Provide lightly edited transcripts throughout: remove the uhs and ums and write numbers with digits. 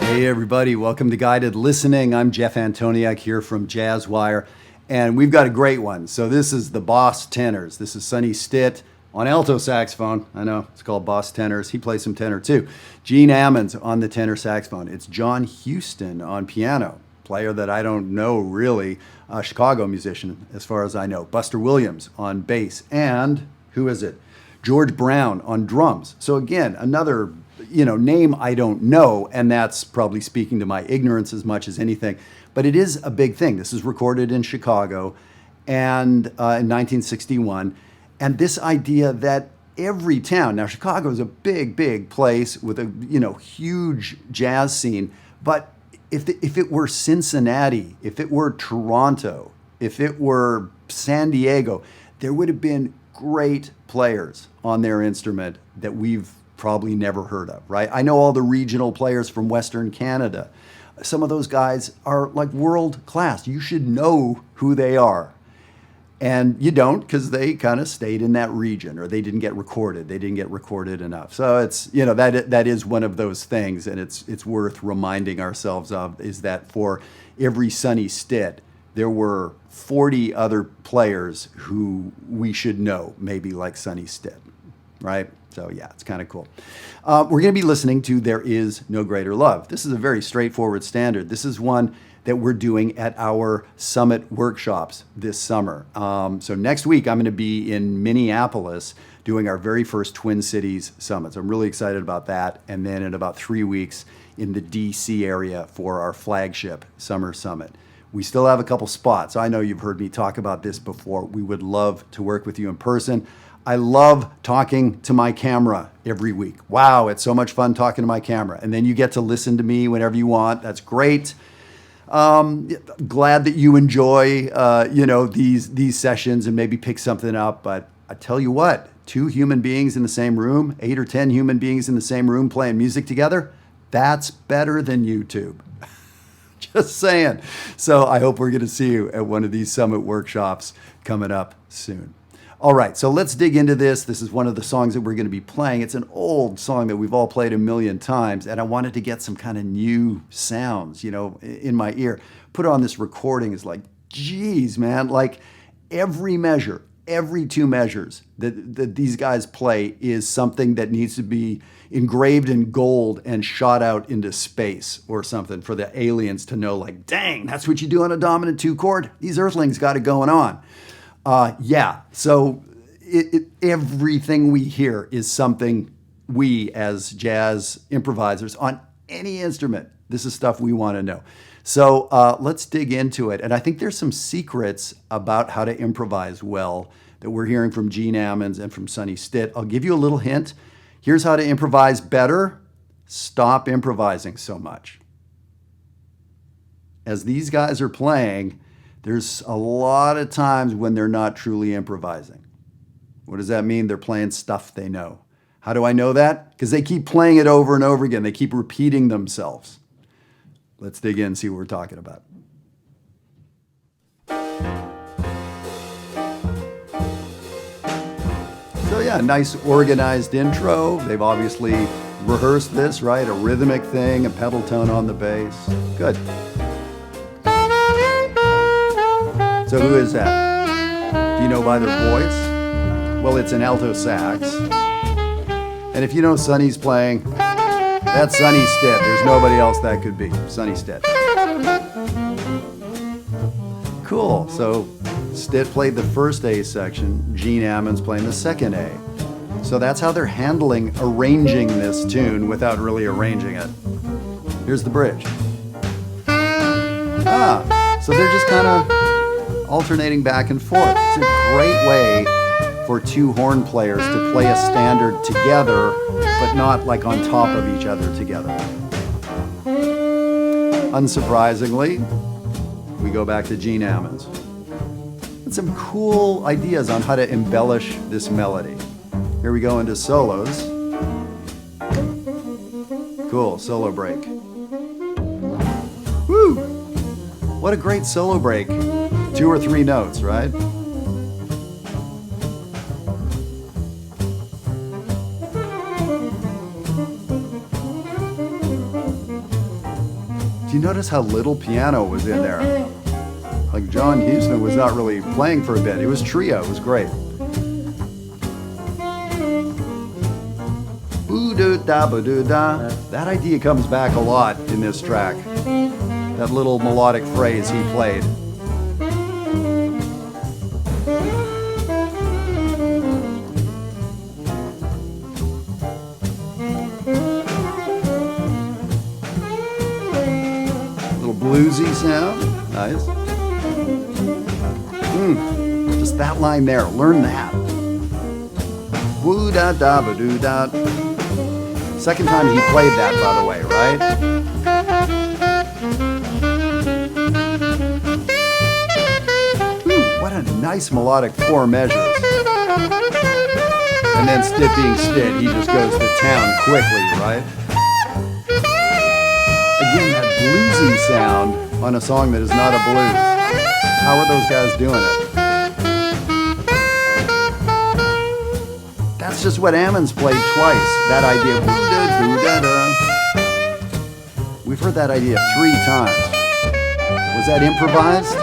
Hey everybody, welcome to Guided Listening. I'm Jeff Antoniuk here from Jazzwire, and we've got a great one. So this is the Boss Tenors. This is Sonny Stitt on alto saxophone. I know, it's called Boss Tenors. He plays some tenor too. Gene Ammons on the tenor saxophone. It's John Houston on piano, player that I don't know really, a Chicago musician as far as I know. Buster Williams on bass, and who is it? George Brown on drums. So again, another name I don't know, and that's probably speaking to my ignorance as much as anything. But it is a big thing. This is recorded in Chicago, and in 1961, and this idea that every town, now Chicago is a big, big place with a huge jazz scene, but if it were Cincinnati, if it were Toronto, if it were San Diego, there would have been great players on their instrument that we've probably never heard of, right? I know all the regional players from Western Canada. Some of those guys are like world class. You should know who they are. And you don't, because they kind of stayed in that region, or they didn't get recorded. They didn't get recorded enough. So it's, that is one of those things, and it's worth reminding ourselves of, is that for every Sonny Stitt, there were 40 other players who we should know, maybe like Sonny Stitt, right? So yeah, it's kind of cool. We're going to be listening to There Is No Greater Love. This is a very straightforward standard. This is one that we're doing at our summit workshops this summer. So next week, I'm going to be in Minneapolis doing our very first Twin Cities summits. I'm really excited about that. And then in about 3 weeks in the DC area for our flagship summer summit. We still have a couple spots. I know you've heard me talk about this before. We would love to work with you in person. I love talking to my camera every week. Wow, it's so much fun talking to my camera. And then you get to listen to me whenever you want. That's great. Glad that you enjoy, these sessions and maybe pick something up. But I tell you what, 2 human beings in the same room, 8 or 10 human beings in the same room playing music together, that's better than YouTube. Just saying. So I hope we're going to see you at one of these summit workshops coming up soon. All right, so let's dig into this. This is one of the songs that we're going to be playing. It's an old song that we've all played a million times, and I wanted to get some kind of new sounds, in my ear. Put on this recording is like, geez, man, like every measure, every 2 measures that these guys play is something that needs to be engraved in gold and shot out into space or something for the aliens to know, like, dang, that's what you do on a dominant 2 chord? These earthlings got it going on. So everything we hear is something we as jazz improvisers on any instrument, this is stuff we want to know. So let's dig into it. And I think there's some secrets about how to improvise well that we're hearing from Gene Ammons and from Sonny Stitt. I'll give you a little hint. Here's how to improvise better. Stop improvising so much. As these guys are playing, there's a lot of times when they're not truly improvising. What does that mean? They're playing stuff they know. How do I know that? Because they keep playing it over and over again. They keep repeating themselves. Let's dig in and see what we're talking about. So yeah, nice organized intro. They've obviously rehearsed this, right? A rhythmic thing, a pedal tone on the bass. Good. So who is that? Do you know by their voice? Well, it's an alto sax. And if you know Sonny's playing, that's Sonny Stitt. There's nobody else that could be. Sonny Stitt. Cool. So Stitt played the first A section. Gene Ammons playing the second A. So that's how they're arranging this tune without really arranging it. Here's the bridge. So they're just kind of alternating back and forth. It's a great way for 2 horn players to play a standard together, but not like on top of each other together. Unsurprisingly, we go back to Gene Ammons. And some cool ideas on how to embellish this melody. Here we go into solos. Cool, solo break. Woo! What a great solo break. 2 or 3 notes, right? you notice how little piano was in there? Like John Huston was not really playing for a bit. It was trio. It was great. Boo-doo-da-ba-doo-da. That idea comes back a lot in this track. That little melodic phrase he played. Little bluesy sound. Nice. Just that line there. Learn that. Woo-da-da-ba-doo-da. Second time he played that, by the way, right? What a nice melodic 4 measures. And then Stitt being Stitt, he just goes to town quickly, right? Again, that bluesy sound on a song that is not a blues. How are those guys doing it? That's just what Ammons played twice. That idea. We've heard that idea 3 times. Was that improvised?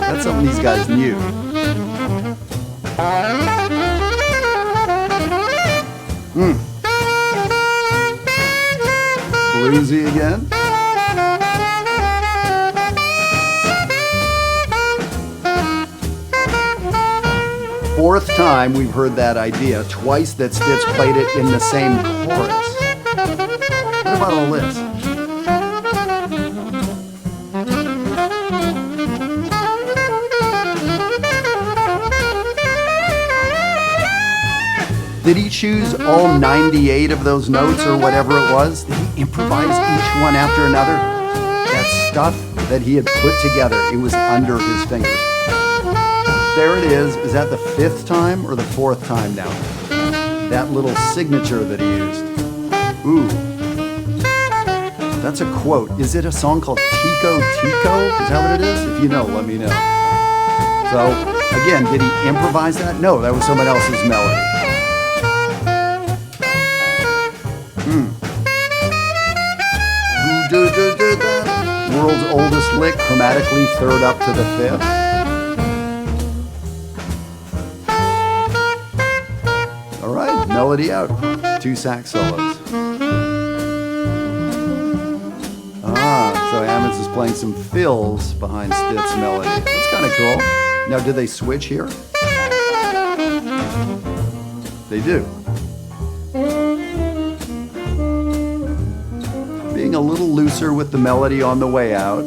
That's something these guys knew. Bluesy again. Fourth time we've heard that idea, twice that Stitt's played it in the same chorus. What about all this? Did he choose all 98 of those notes or whatever it was? Did he improvise each one after another? That stuff that he had put together, it was under his fingers. There it is. Is that the 5th time or the 4th time now? That little signature that he used. Ooh. That's a quote. Is it a song called Tico Tico? Is that what it is? If you know, let me know. So, again, did he improvise that? No, that was someone else's melody. World's oldest lick, chromatically 3rd up to the 5th. All right, melody out. 2 sax solos. So Ammons is playing some fills behind Stitt's melody. That's kind of cool. Now, did they switch here? They do. Being a little looser with the melody on the way out.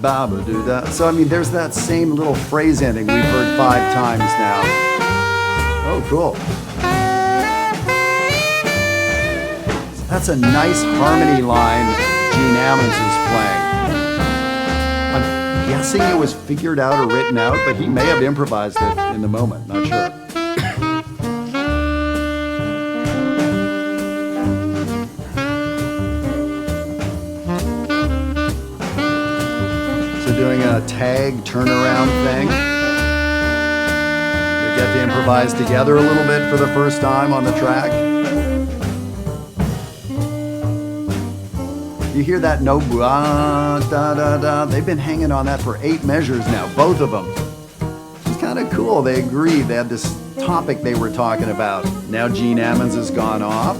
Ba-ba-doo-da. So, I mean, there's that same little phrase ending we've heard 5 times now. Oh, cool. That's a nice harmony line Gene Ammons is playing. I'm guessing it was figured out or written out, but he may have improvised it in the moment, not sure. Doing a tag turnaround thing. They get to improvise together a little bit for the first time on the track. You hear that note, da da da. They've been hanging on that for 8 measures now, both of them. It's kind of cool. They agreed. They had this topic they were talking about. Now Gene Ammons has gone off.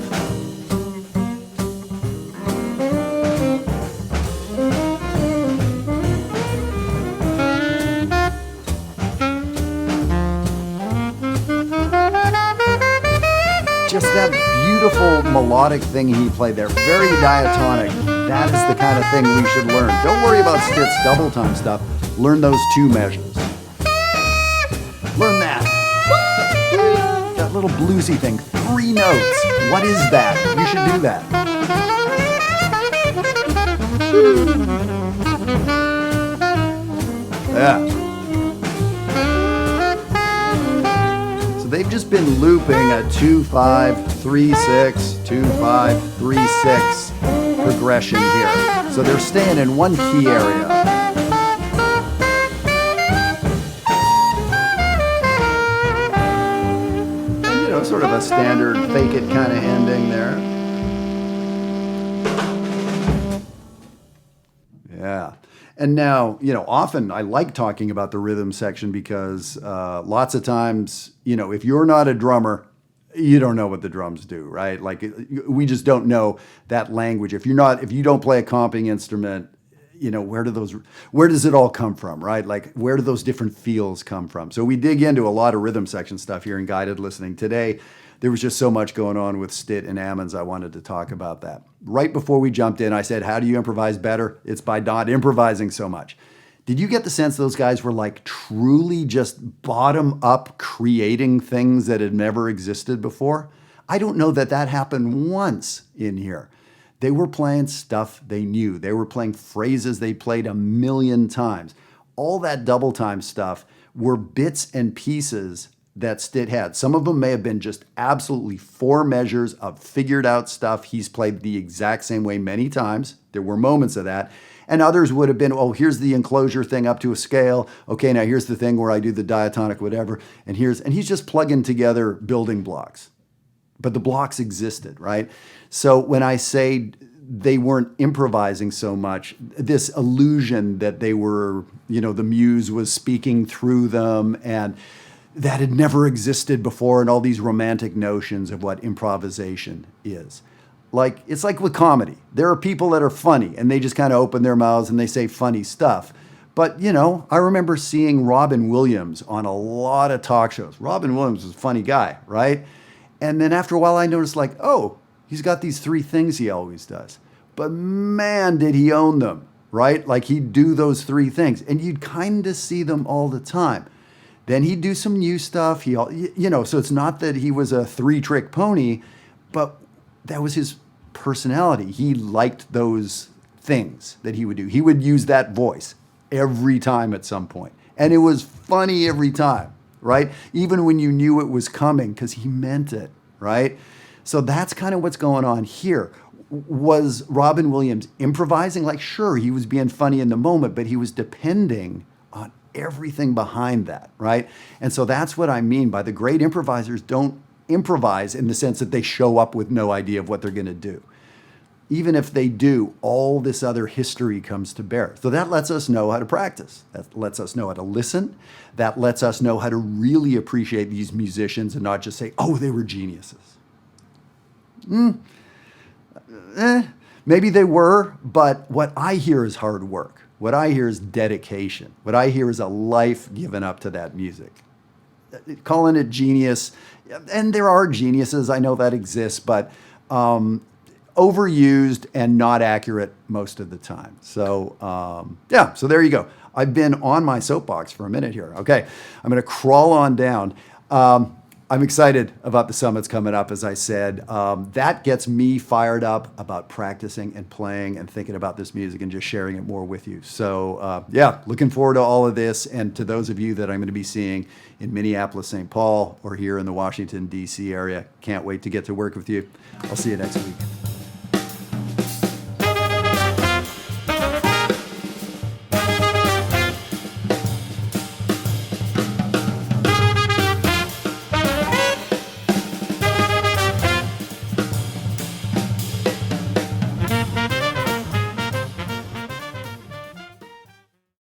Just that beautiful melodic thing he played there, very diatonic. That is the kind of thing we should learn. Don't worry about Stitt's double time stuff. Learn those 2 measures. Learn that. That little bluesy thing, 3 notes. What is that? You should do that. Yeah. They've just been looping a 2-5-3-6, 2-5-3-6 progression here. So they're staying in one key area. And, you know, sort of a standard fake it kind of ending there. And now, often I like talking about the rhythm section because lots of times, if you're not a drummer, you don't know what the drums do, right? Like we just don't know that language. If you don't play a comping instrument, where does it all come from, right? Like where do those different feels come from? So we dig into a lot of rhythm section stuff here in guided listening today. There was just so much going on with Stitt and Ammons. I wanted to talk about that. Right before we jumped in, I said, how do you improvise better? It's by not improvising so much. Did you get the sense those guys were like truly just bottom up creating things that had never existed before? I don't know that happened once in here. They were playing stuff they knew. They were playing phrases they played a million times. All that double time stuff were bits and pieces that Stitt had. Some of them may have been just absolutely 4 measures of figured out stuff he's played the exact same way many times. There were moments of that. And others would have been, oh, here's the enclosure thing up to a scale. Okay, now here's the thing where I do the diatonic whatever. And he's just plugging together building blocks. But the blocks existed, right? So when I say they weren't improvising so much, this illusion that they were, the muse was speaking through them and that had never existed before, and all these romantic notions of what improvisation is. It's like with comedy. There are people that are funny and they just kind of open their mouths and they say funny stuff. But, I remember seeing Robin Williams on a lot of talk shows. Robin Williams was a funny guy, right? And then after a while I noticed oh, he's got these 3 things he always does. But man, did he own them, right? Like he'd do those 3 things and you'd kind of see them all the time. Then he'd do some new stuff. So it's not that he was a 3-trick pony, but that was his personality. He liked those things that he would do. He would use that voice every time at some point. And it was funny every time, right? Even when you knew it was coming because he meant it, right? So that's kind of what's going on here. Was Robin Williams improvising? Sure, he was being funny in the moment, but he was depending on everything behind that, right? And so that's what I mean by the great improvisers don't improvise in the sense that they show up with no idea of what they're going to do. Even if they do, all this other history comes to bear. So that lets us know how to practice. That lets us know how to listen. That lets us know how to really appreciate these musicians and not just say, oh, they were geniuses. Maybe they were, but what I hear is hard work. What I hear is dedication. What I hear is a life given up to that music. Calling it genius, and there are geniuses, I know that exists, but overused and not accurate most of the time. So so there you go. I've been on my soapbox for a minute here. Okay, I'm going to crawl on down. I'm excited about the summits coming up, as I said. That gets me fired up about practicing and playing and thinking about this music and just sharing it more with you. So looking forward to all of this, and to those of you that I'm going to be seeing in Minneapolis, St. Paul, or here in the Washington, D.C. area. Can't wait to get to work with you. I'll see you next week.